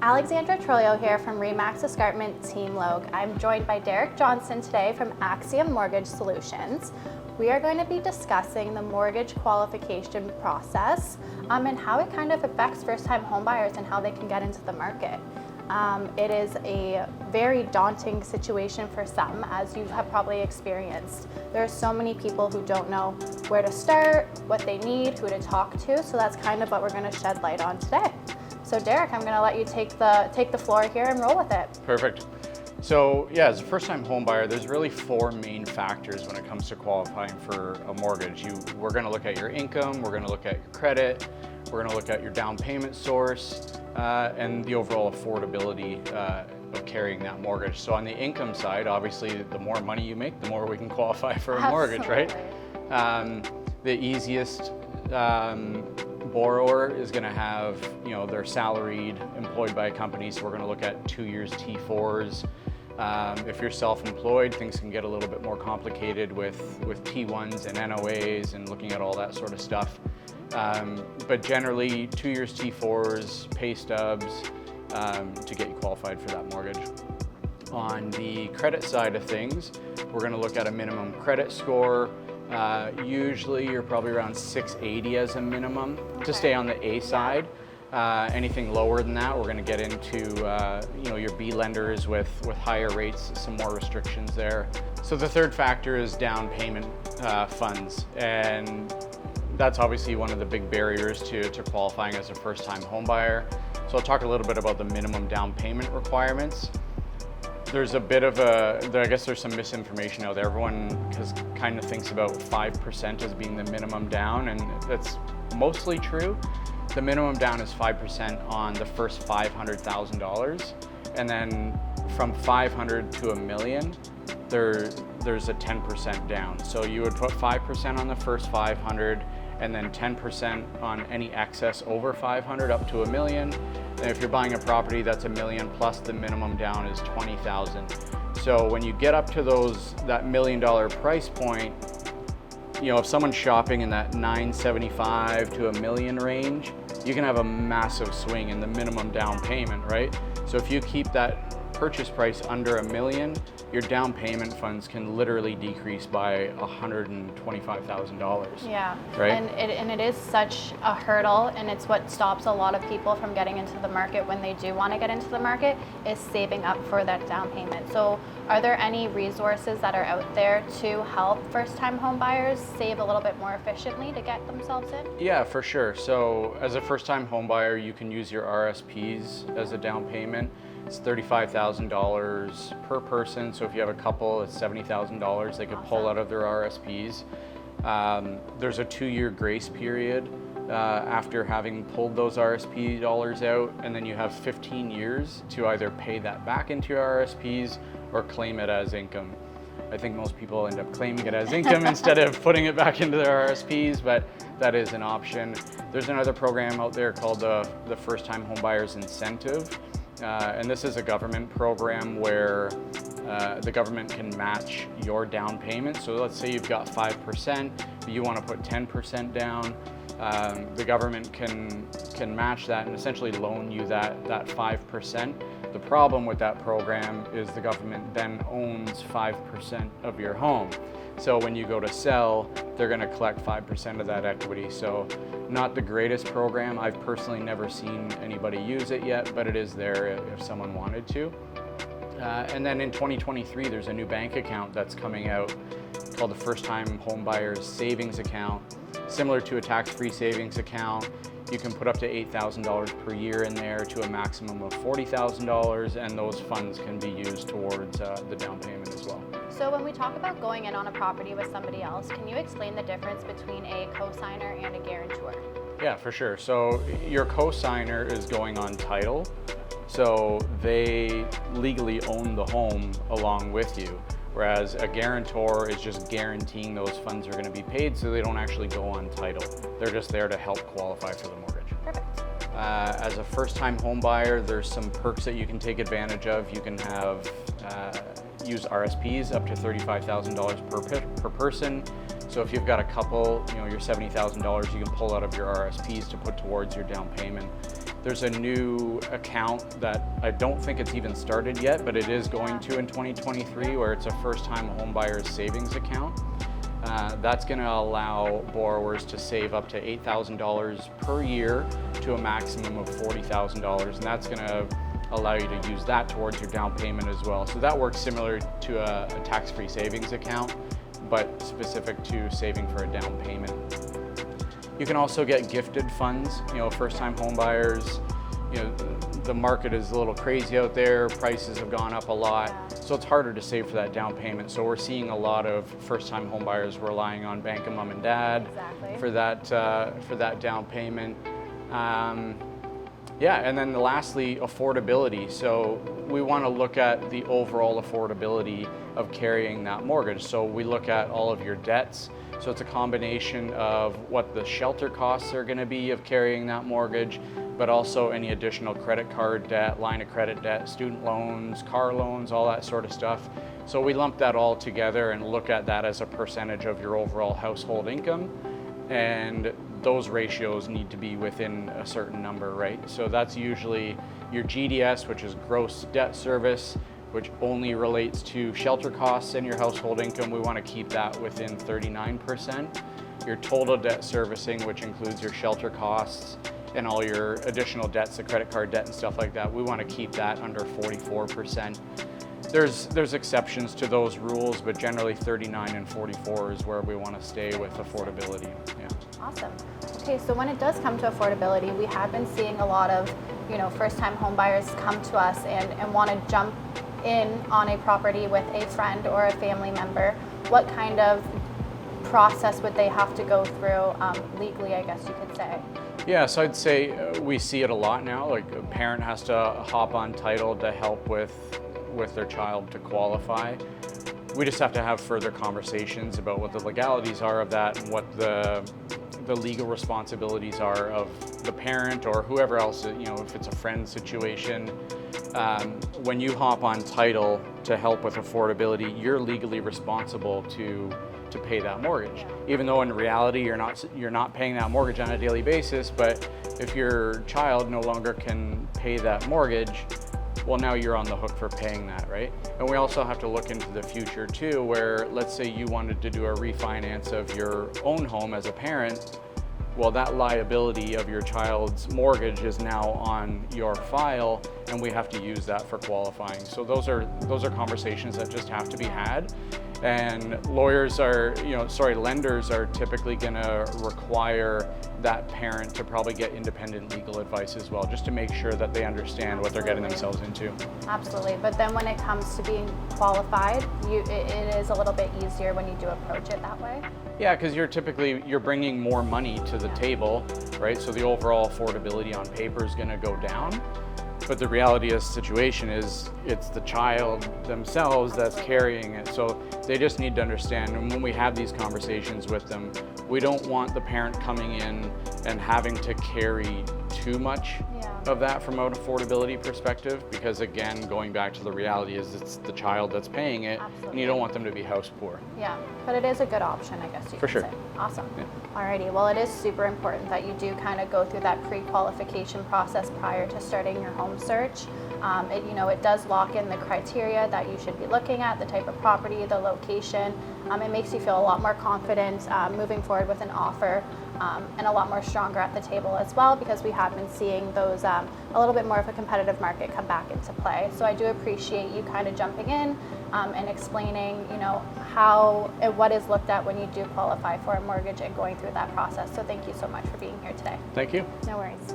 Alexandra Trolio here from Remax Escarpment Team Logue. I'm joined by Derrick Johnston today from Axiom Mortgage Solutions. We are going to be discussing the mortgage qualification process and how it kind of affects first-time homebuyers and how they can get into the market. It is a very daunting situation for some, as you have probably experienced. There are so many people who don't know where to start, what they need, who to talk to, so that's kind of what we're going to shed light on today. So Derrick, I'm going to let you take the floor here and roll with it. Perfect. So yeah, as a first-time home buyer, there's really four main factors when it comes to qualifying for a mortgage. We're going to look at your income, we're going to look at your credit, we're going to look at your down payment source, and the overall affordability of carrying that mortgage. So on the income side, obviously, the more money you make, the more we can qualify for a mortgage, right? The easiest borrower is going to have, they're salaried, employed by a company, so we're going to look at 2 years T4s. If you're self-employed, things can get a little bit more complicated with T1s and NOAs and looking at all that sort of stuff. But generally, 2 years T4s, pay stubs to get you qualified for that mortgage. On the credit side of things, we're going to look at a minimum credit score. Usually you're probably around 680 as a minimum to stay on the A side. Anything lower than that, we're going to get into your B lenders with higher rates, some more restrictions there. So the third factor is down payment funds, and that's obviously one of the big barriers to qualifying as a first-time home buyer. So I'll talk a little bit about the minimum down payment requirements. There's a bit of I guess there's some misinformation out there. Everyone kind of thinks about 5% as being the minimum down, and that's mostly true. The minimum down is 5% on the first $500,000, and then from 500 to $1 million, there's a 10% down. So you would put 5% on the first 500, and then 10% on any excess over 500 up to $1 million. And if you're buying a property that's $1 million plus, the minimum down is $20,000. So when you get up to that $1 million price point, if someone's shopping in that $975 to $1 million range, you can have a massive swing in the minimum down payment, right? So if you keep that purchase price under $1 million, your down payment funds can literally decrease by $125,000. Yeah, right? And it is such a hurdle, and it's what stops a lot of people from getting into the market when they do want to get into the market, is saving up for that down payment. So are there any resources that are out there to help first-time home buyers save a little bit more efficiently to get themselves in? Yeah, for sure. So as a first-time home buyer, you can use your RSPs as a down payment. It's $35,000 per person. So if you have a couple, it's $70,000 they could pull out of their RSPs. There's a 2-year grace period after having pulled those RSP dollars out, and then you have 15 years to either pay that back into your RSPs or claim it as income. I think most people end up claiming it as income instead of putting it back into their RSPs, but that is an option. There's another program out there called the First-Time Homebuyers Incentive. And this is a government program where the government can match your down payment. So let's say you've got 5%, but you want to put 10% down. The government can match that and essentially loan you that 5%. The problem with that program is the government then owns 5% of your home. So when you go to sell, they're going to collect 5% of that equity. So not the greatest program. I've personally never seen anybody use it yet, but it is there if someone wanted to. And then in 2023, there's a new bank account that's coming out called the First-Time Homebuyers Savings Account. Similar to a tax-free savings account, you can put up to $8,000 per year in there to a maximum of $40,000, and those funds can be used towards the down payment as well. So when we talk about going in on a property with somebody else, can you explain the difference between a cosigner and a guarantor? Yeah, for sure. So your cosigner is going on title, so they legally own the home along with you, whereas a guarantor is just guaranteeing those funds are going to be paid, so they don't actually go on title. They're just there to help qualify for the mortgage. Perfect. As a first-time home buyer, there's some perks that you can take advantage of. You can have use RSPs up to $35,000 per person. So if you've got a couple, your $70,000 you can pull out of your RSPs to put towards your down payment. There's a new account that I don't think it's even started yet, but it is going to in 2023, where it's a first-time homebuyers savings account. That's going to allow borrowers to save up to $8,000 per year to a maximum of $40,000, and that's going to allow you to use that towards your down payment as well. So that works similar to a tax-free savings account, but specific to saving for a down payment. You can also get gifted funds. First-time home buyers, the market is a little crazy out there, prices have gone up a lot, so it's harder to save for that down payment. So we're seeing a lot of first-time home buyers relying on Bank of Mom and Dad for that down payment. And then lastly, affordability. So we want to look at the overall affordability of carrying that mortgage. So we look at all of your debts. So it's a combination of what the shelter costs are going to be of carrying that mortgage, but also any additional credit card debt, line of credit debt, student loans, car loans, all that sort of stuff. So we lump that all together and look at that as a percentage of your overall household income. And those ratios need to be within a certain number, right? So that's usually your GDS, which is gross debt service, which only relates to shelter costs and your household income. We want to keep that within 39%. Your total debt servicing, which includes your shelter costs and all your additional debts, the credit card debt and stuff like that, we want to keep that under 44%. There's exceptions to those rules, but generally 39 and 44 is where we want to stay with affordability. Yeah. Awesome. Okay, so when it does come to affordability, we have been seeing a lot of, first-time home buyers come to us and want to jump in on a property with a friend or a family member. What kind of process would they have to go through legally, I guess you could say? Yeah, so I'd say we see it a lot now. Like a parent has to hop on title to help with their child to qualify. We just have to have further conversations about what the legalities are of that and what the legal responsibilities are of the parent or whoever else, if it's a friend situation. When you hop on title to help with affordability, you're legally responsible to pay that mortgage. Even though in reality you're not paying that mortgage on a daily basis, but if your child no longer can pay that mortgage, well, now you're on the hook for paying that, right? And we also have to look into the future too, where let's say you wanted to do a refinance of your own home as a parent. Well, that liability of your child's mortgage is now on your file, and we have to use that for qualifying. So those are conversations that just have to be had. And lenders are typically going to require that parent to probably get independent legal advice as well, just to make sure that they understand what they're getting themselves into. Absolutely, but then when it comes to being qualified, it is a little bit easier when you do approach it that way. Yeah, because you're bringing more money to the table, right? So the overall affordability on paper is going to go down. But the reality of the situation is it's the child themselves that's carrying it. So they just need to understand, and when we have these conversations with them, we don't want the parent coming in and having to carry too much of that from an affordability perspective, because again, going back to the reality is it's the child that's paying it. Absolutely. And you don't want them to be house poor. Yeah, but it is a good option, I guess you For could sure. say. Awesome. Yeah. Alrighty, well, it is super important that you do kind of go through that pre-qualification process prior to starting your home search. It does lock in the criteria that you should be looking at, the type of property, the location. It makes you feel a lot more confident moving forward with an offer, and a lot more stronger at the table as well, because we have been seeing those a little bit more of a competitive market come back into play. So I do appreciate you kind of jumping in and explaining, how and what is looked at when you do qualify for a mortgage and going through that process. So thank you so much for being here today. Thank you. No worries.